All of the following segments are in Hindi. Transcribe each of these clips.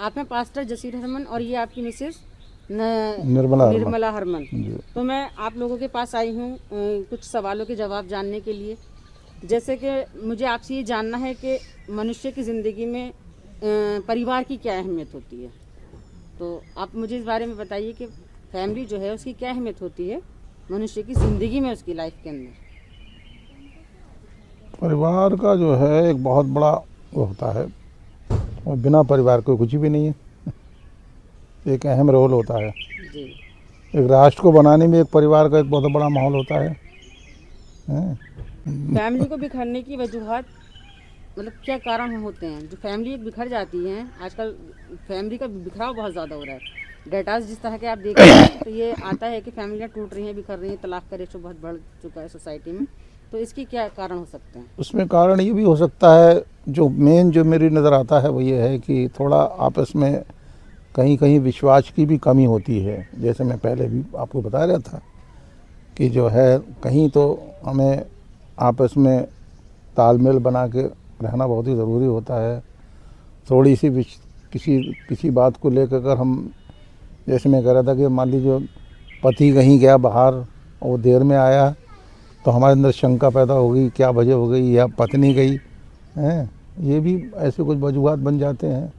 आप में पास्टर जसीर हरमन और ये आपकी मिसेस निर्मला हरमन। जी। तो मैं आप लोगों के पास आई हूँ कुछ सवालों के जवाब जानने के लिए। जैसे कि मुझे आपसे ये जानना है कि मनुष्य की ज़िंदगी में परिवार की क्या अहमियत होती है। तो आप मुझे इस बारे में बताइए कि फैमिली जो है उसकी क्या अहमियत होती है मनुष्य की ज़िंदगी में, उसकी लाइफ के अंदर। परिवार का जो है एक बहुत बड़ा वो होता है, और बिना परिवार को कुछ भी नहीं है। एक अहम रोल होता है। जी। एक राष्ट्र को बनाने में एक परिवार का एक बहुत बड़ा माहौल होता है। फैमिली को बिखरने की वजूहत मतलब क्या कारण होते हैं जो फैमिली एक बिखर जाती है। आजकल फैमिली का बिखराव बहुत ज़्यादा हो रहा है। डेटाज जिस तरह के आप देख रहे हैं तो ये आता है कि फैमिलियाँ टूट रही हैं, बिखर रही हैं, तलाक का रेशो बहुत बढ़ चुका है सोसाइटी में। तो इसकी क्या कारण हो सकते हैं? उसमें कारण ये भी हो सकता है, जो मेन जो मेरी नज़र आता है वो ये है कि थोड़ा आपस में कहीं कहीं विश्वास की भी कमी होती है। जैसे मैं पहले भी आपको बता रहा था कि जो है कहीं तो हमें आपस में तालमेल बना के रहना बहुत ही ज़रूरी होता है। थोड़ी सी किसी बात को लेकर अगर हम, जैसे मैं कह रहा था कि मान लीजिए पति कहीं गया बाहर और वो देर में आया, तो हमारे अंदर शंका पैदा हो गई, क्या वजह हो गई, या पत्नी गई हैं, ये भी ऐसे कुछ वजूहात बन जाते हैं।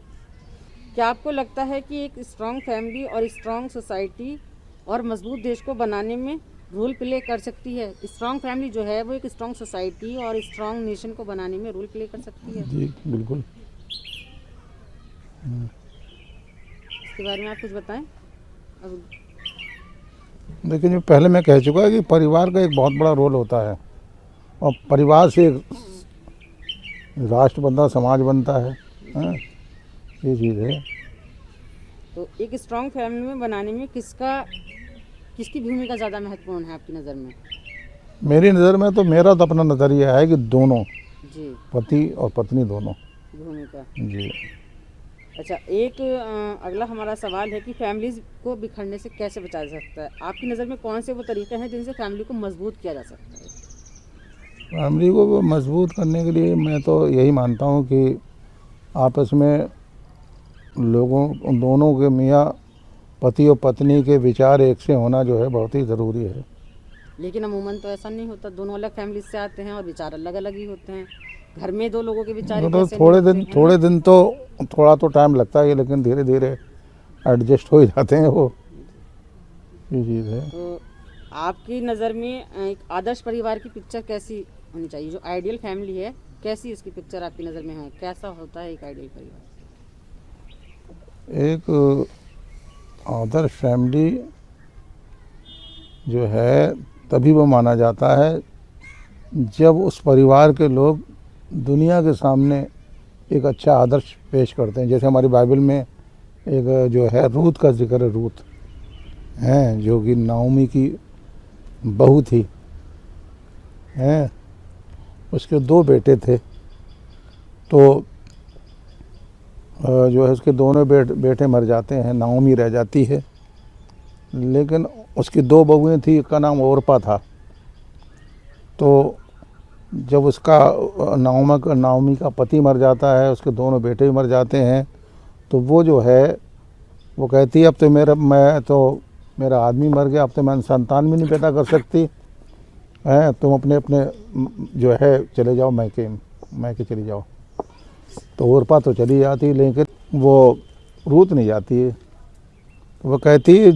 क्या आपको लगता है कि एक स्ट्रॉन्ग फैमिली और स्ट्रॉन्ग सोसाइटी और मजबूत देश को बनाने में रोल प्ले कर सकती है? स्ट्रॉन्ग फैमिली जो है वो एक स्ट्रॉन्ग सोसाइटी और स्ट्रॉन्ग नेशन को बनाने में रोल प्ले कर सकती है? जी बिल्कुल। इसके बारे में आप कुछ बताएं। अब लेकिन जो पहले मैं कह चुका है कि परिवार का एक बहुत बड़ा रोल होता है, और परिवार से राष्ट्र बनता, समाज बनता है। ये चीज़ है। तो एक स्ट्रॉन्ग फैमिली में बनाने में किसकी भूमिका ज़्यादा महत्वपूर्ण है आपकी नज़र में? मेरी नज़र में तो, मेरा तो अपना नज़रिया है कि दोनों, जी, पति और पत्नी दोनों। भूमिका। जी। अच्छा, एक अगला हमारा सवाल है कि फैमिलीज को बिखरने से कैसे बचाया जा सकता है? आपकी नज़र में कौन से वो तरीके हैं जिनसे फैमिली को मजबूत किया जा सकता है? फैमिली को मजबूत करने के लिए मैं तो यही मानता हूँ कि आपस में लोगों दोनों के, मियाँ पति और पत्नी के विचार एक से होना जो है बहुत ही ज़रूरी है। लेकिन अमूमन तो ऐसा नहीं होता। दोनों अलग फैमिली से आते हैं और विचार अलग अलग ही होते हैं। घर में दो लोगों के विचार एक मतलब जैसे नहीं होते हैं। थोड़े दिन तो थोड़ा तो टाइम लगता है, लेकिन धीरे धीरे एडजस्ट हो ही जाते हैं वो। ये चीज़ है। तो आपकी नज़र में एक आदर्श परिवार की पिक्चर कैसी होनी चाहिए? जो आइडियल फैमिली है, कैसी इसकी पिक्चर आपकी नज़र में है? कैसा होता है एक आइडियल परिवार? एक आदर्श फैमिली जो है तभी वो माना जाता है जब उस परिवार के लोग दुनिया के सामने एक अच्छा आदर्श पेश करते हैं। जैसे हमारी बाइबल में एक जो है रूथ का जिक्र है। रूथ हैं जो कि नाओमी की बहू थी, हैं, उसके 2 बेटे थे। तो जो है उसके दोनों बेटे मर जाते हैं, नाओमी रह जाती है। लेकिन उसकी 2 बहुएं थी, एक का नाम ओरपा था। तो जब उसका नाओमी का पति मर जाता है, उसके दोनों बेटे भी मर जाते हैं, तो वो जो है वो कहती है अब तो मेरा आदमी मर गया, अब तो मैं संतान भी नहीं पैदा कर सकती है, तुम अपने अपने जो है चले जाओ, मैके चली जाओ। तो ओरपा तो चली जाती, लेकिन वो रूथ नहीं जाती है। तो वो कहती है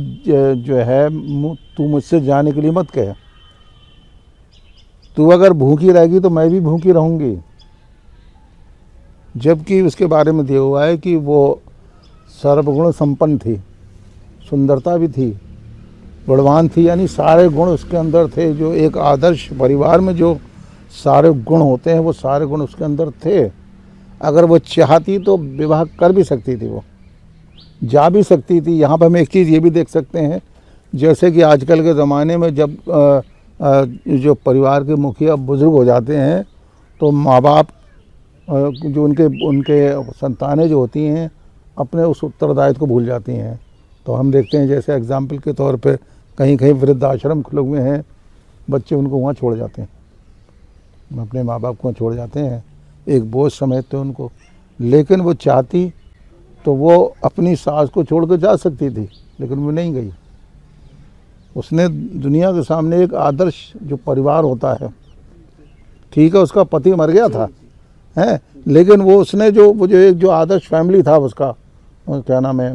जो है तू मुझसे जाने के लिए मत कह, तू अगर भूखी रहेगी तो मैं भी भूखी रहूँगी। जबकि उसके बारे में दिया हुआ है कि वो सर्वगुण संपन्न थी, सुंदरता भी थी, गुणवान थी, यानी सारे गुण उसके अंदर थे। जो एक आदर्श परिवार में जो सारे गुण होते हैं वो सारे गुण उसके अंदर थे। अगर वो चाहती तो विवाह कर भी सकती थी, वो जा भी सकती थी। यहाँ पर हम एक चीज़ ये भी देख सकते हैं, जैसे कि आजकल के ज़माने में जब जो परिवार के मुखिया बुज़ुर्ग हो जाते हैं तो माँ बाप जो उनके संतानें जो होती हैं अपने उस उत्तरदायित्व को भूल जाती हैं। तो हम देखते हैं जैसे एग्जाम्पल के तौर पे कहीं कहीं वृद्धाश्रम खुले हुए हैं, बच्चे उनको वहाँ छोड़ जाते हैं, अपने माँ बाप को छोड़ जाते हैं, एक बोझ समझते हैं उनको। लेकिन वो चाहती तो वो अपनी सास को छोड़ कर जा सकती थी, लेकिन वो नहीं गई। उसने दुनिया के सामने एक आदर्श जो परिवार होता है, ठीक है उसका पति मर गया था है, लेकिन वो उसने जो एक जो आदर्श फैमिली था उसका, क्या नाम है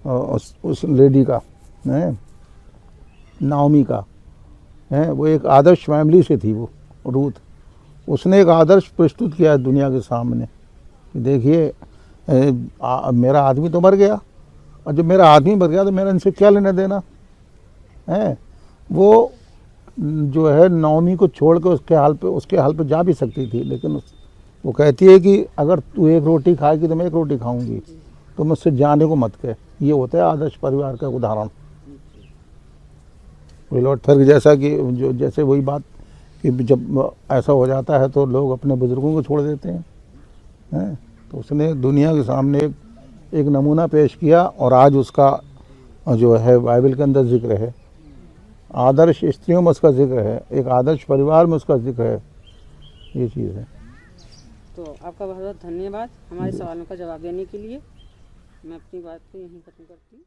उस लेडी का, है नाओमी का, है वो एक आदर्श फैमिली से थी वो रूथ। उसने एक आदर्श प्रस्तुत किया है दुनिया के सामने कि देखिए मेरा आदमी तो मर गया, और जब मेरा आदमी मर गया तो मेरा इनसे क्या लेना देना है। वो जो है नाओमी को छोड़ कर उसके हाल पे जा भी सकती थी, लेकिन वो कहती है कि अगर तू एक रोटी खाएगी तो मैं एक रोटी खाऊंगी, तो मुझसे जाने को मत कह। ये होता है आदर्श परिवार का उदाहरण। लॉर्ड थर्क जैसा कि जो जैसे वही बात कि जब ऐसा हो जाता है तो लोग अपने बुजुर्गों को छोड़ देते हैं। तो उसने दुनिया के सामने एक नमूना पेश किया, और आज उसका जो है बाइबल के अंदर जिक्र है, आदर्श स्त्रियों में उसका जिक्र है, एक आदर्श परिवार में उसका जिक्र है। ये चीज़ है। तो आपका बहुत बहुत धन्यवाद हमारे सवालों का जवाब देने के लिए। मैं अपनी बात को यहीं खत्म करती हूँ।